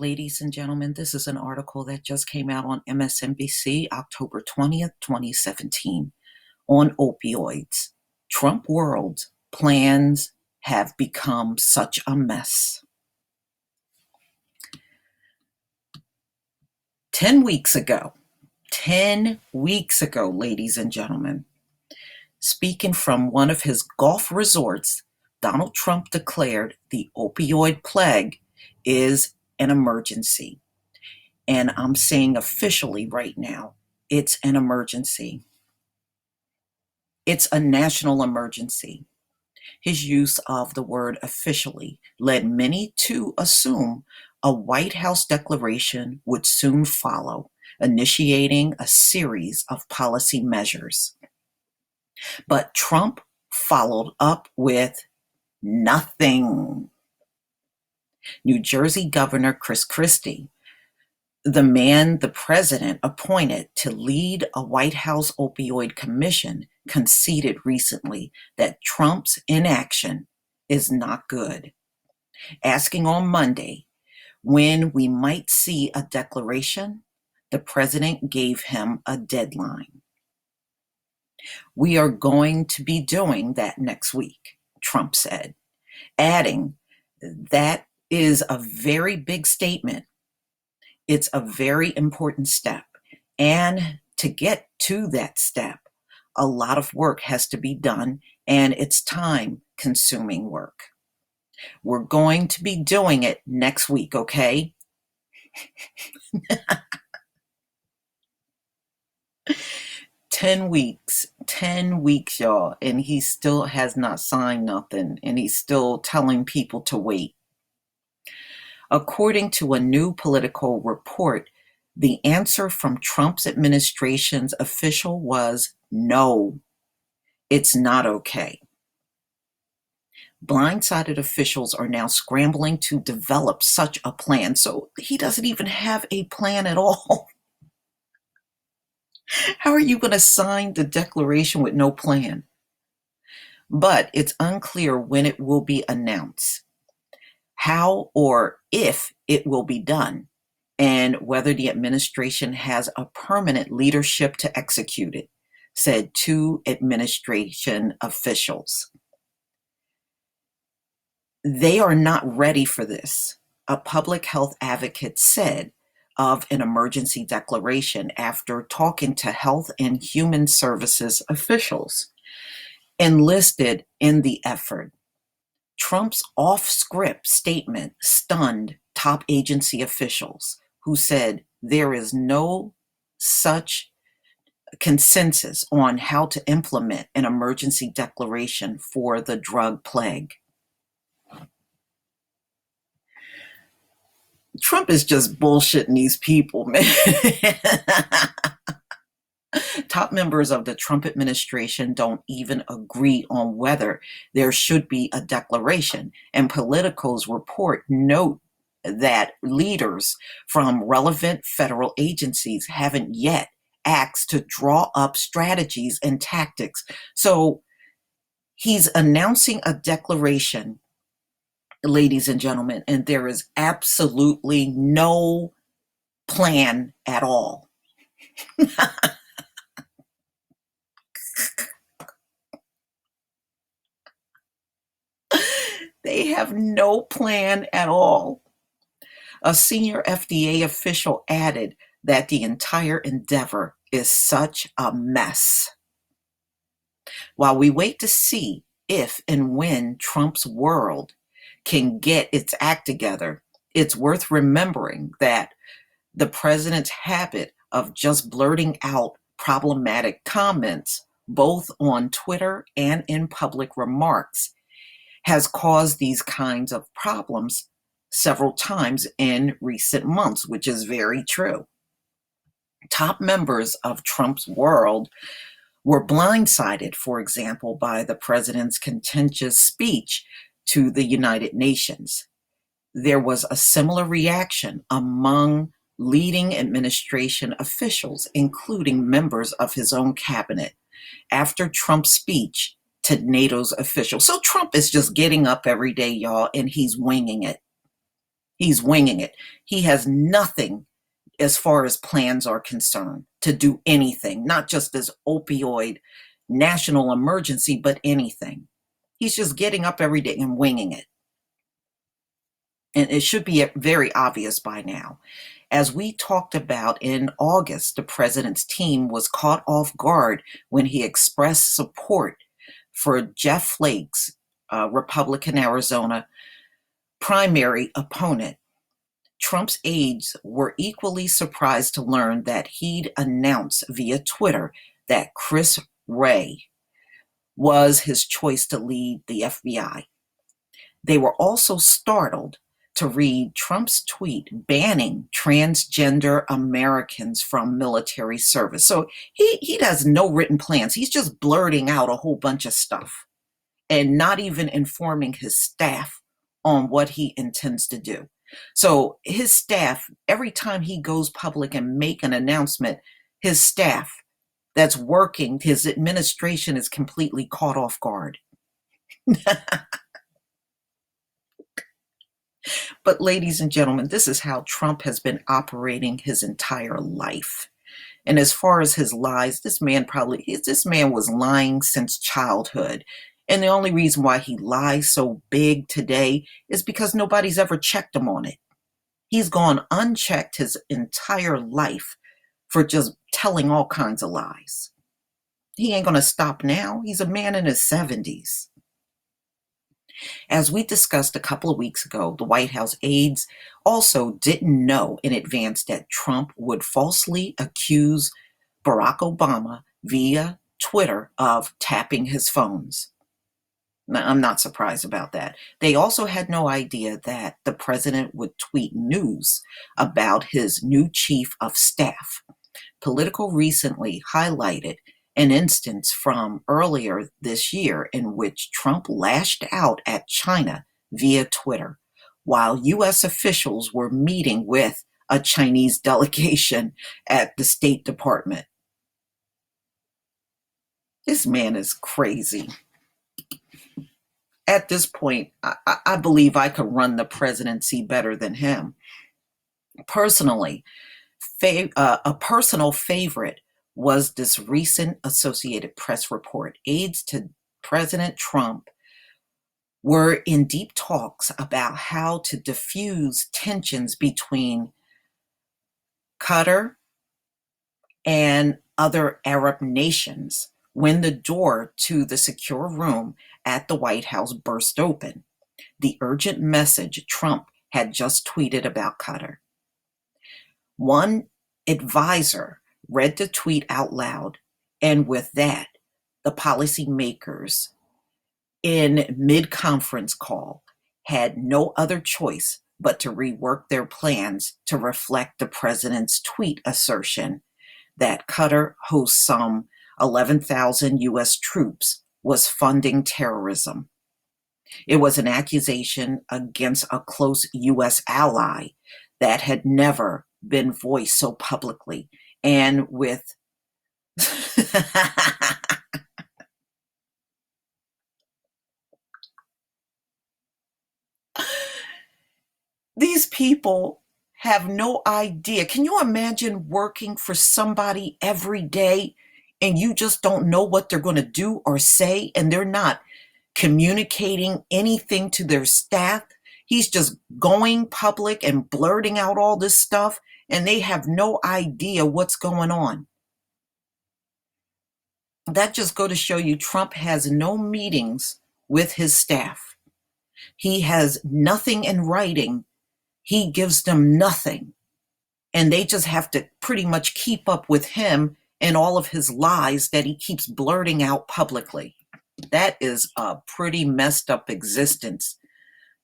Ladies and gentlemen, this is an article that just came out on MSNBC October 20th, 2017 on opioids. Trump world plans have become such a mess. 10 weeks ago, ladies and gentlemen, speaking from one of his golf resorts, Donald Trump declared the opioid plague is an emergency. And I'm saying officially right now, it's an emergency. It's a national emergency. His use of the word officially led many to assume a White House declaration would soon follow, initiating a series of policy measures. But Trump followed up with nothing. New Jersey Governor Chris Christie, the man the president appointed to lead a White House opioid commission, conceded recently that Trump's inaction is not good, asking on Monday when we might see a declaration. The president gave him a deadline. We are going to be doing that next week, Trump said, adding that is a very big statement. It's a very important step. And to get to that step, a lot of work has to be done, and it's time-consuming work. We're going to be doing it next week, okay? 10 weeks, y'all, and he still has not signed nothing, and he's still telling people to wait. According to a new Politico report, the answer from Trump's administration's official was no, it's not okay. Blindsided officials are now scrambling to develop such a plan. So he doesn't even have a plan at all. How are you going to sign the declaration with no plan? But it's unclear when it will be announced, how or if it will be done, and whether the administration has a permanent leadership to execute it, said two administration officials. They are not ready for this, a public health advocate said of an emergency declaration after talking to Health and Human Services officials enlisted in the effort. Trump's off-script statement stunned top agency officials who said there is no such consensus on how to implement an emergency declaration for the drug plague. Trump is just bullshitting these people, man. Top members of the Trump administration don't even agree on whether there should be a declaration, and Politico's report note that leaders from relevant federal agencies haven't yet asked to draw up strategies and tactics. So he's announcing a declaration, ladies and gentlemen, and there is absolutely no plan at all. They have no plan at all. A senior FDA official added that the entire endeavor is such a mess. While we wait to see if and when Trump's world can get its act together, it's worth remembering that the president's habit of just blurting out problematic comments, both on Twitter and in public remarks, has caused these kinds of problems several times in recent months, which is very true. Top members of Trump's world were blindsided, for example, by the president's contentious speech to the United Nations. There was a similar reaction among leading administration officials, including members of his own cabinet, after Trump's speech to NATO's officials. So Trump is just getting up every day, y'all, and he's winging it. He's winging it. He has nothing as far as plans are concerned to do anything, not just this opioid national emergency, but anything. He's just getting up every day and winging it. And it should be very obvious by now. As we talked about in August, the president's team was caught off guard when he expressed support for Jeff Flake's Republican Arizona primary opponent. Trump's aides were equally surprised to learn that he'd announced via Twitter that Chris Wray was his choice to lead the FBI. They were also startled to read Trump's tweet banning transgender Americans from military service. So he has no written plans. He's just blurting out a whole bunch of stuff and not even informing his staff on what he intends to do. So his staff, every time he goes public and make an announcement, his staff that's working, his administration is completely caught off guard. But ladies and gentlemen, this is how Trump has been operating his entire life. And as far as his lies, this man was lying since childhood. And the only reason why he lies so big today is because nobody's ever checked him on it. He's gone unchecked his entire life for just telling all kinds of lies. He ain't going to stop now. He's a man in his 70s. As we discussed a couple of weeks ago, the White House aides also didn't know in advance that Trump would falsely accuse Barack Obama via Twitter of tapping his phones. Now, I'm not surprised about that. They also had no idea that the president would tweet news about his new chief of staff. Politico recently highlighted an instance from earlier this year in which Trump lashed out at China via Twitter while U.S. officials were meeting with a Chinese delegation at the State Department. This man is crazy. At this point, I believe I could run the presidency better than him. Personally, a personal favorite was this recent Associated Press report. Aides to President Trump were in deep talks about how to diffuse tensions between Qatar and other Arab nations when the door to the secure room at the White House burst open. The urgent message Trump had just tweeted about Qatar. One advisor read the tweet out loud, and with that, the policymakers in mid-conference call had no other choice but to rework their plans to reflect the president's tweet assertion that Qatar hosts some 11,000 U.S. troops was funding terrorism. It was an accusation against a close U.S. ally that had never been voiced so publicly and with these people have no idea. Can you imagine working for somebody every day and you just don't know what they're going to do or say, and they're not communicating anything to their staff? He's just going public and blurting out all this stuff, and they have no idea what's going on. That just goes to show you Trump has no meetings with his staff. He has nothing in writing. He gives them nothing. And they just have to pretty much keep up with him and all of his lies that he keeps blurting out publicly. That is a pretty messed up existence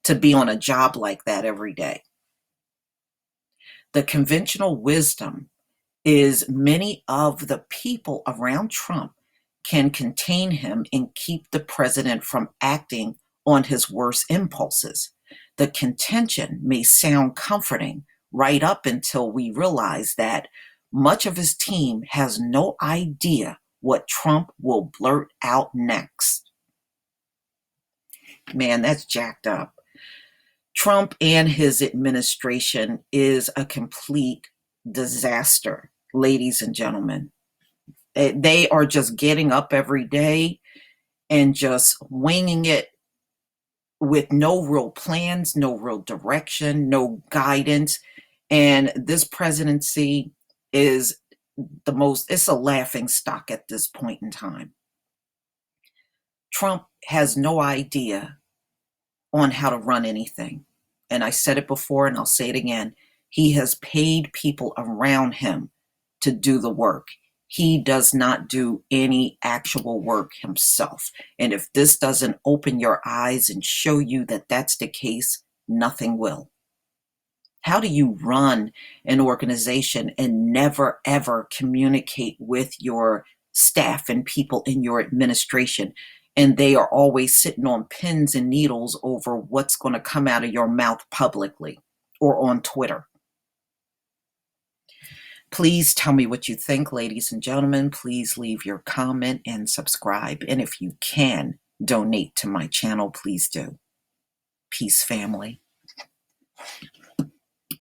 to be on a job like that every day. The conventional wisdom is many of the people around Trump can contain him and keep the president from acting on his worst impulses. The contention may sound comforting right up until we realize that much of his team has no idea what Trump will blurt out next. Man, that's jacked up. Trump and his administration is a complete disaster, ladies and gentlemen. They are just getting up every day and just winging it with no real plans, no real direction, no guidance. And this presidency is it's a laughing stock at this point in time. Trump has no idea on how to run anything. And I said it before and I'll say it again. He has paid people around him to do the work. He does not do any actual work himself. And if this doesn't open your eyes and show you that that's the case, nothing will. How do you run an organization and never ever communicate with your staff and people in your administration? And they are always sitting on pins and needles over what's going to come out of your mouth publicly or on Twitter. Please tell me what you think, ladies and gentlemen. Please leave your comment and subscribe. And if you can donate to my channel, please do. Peace, family.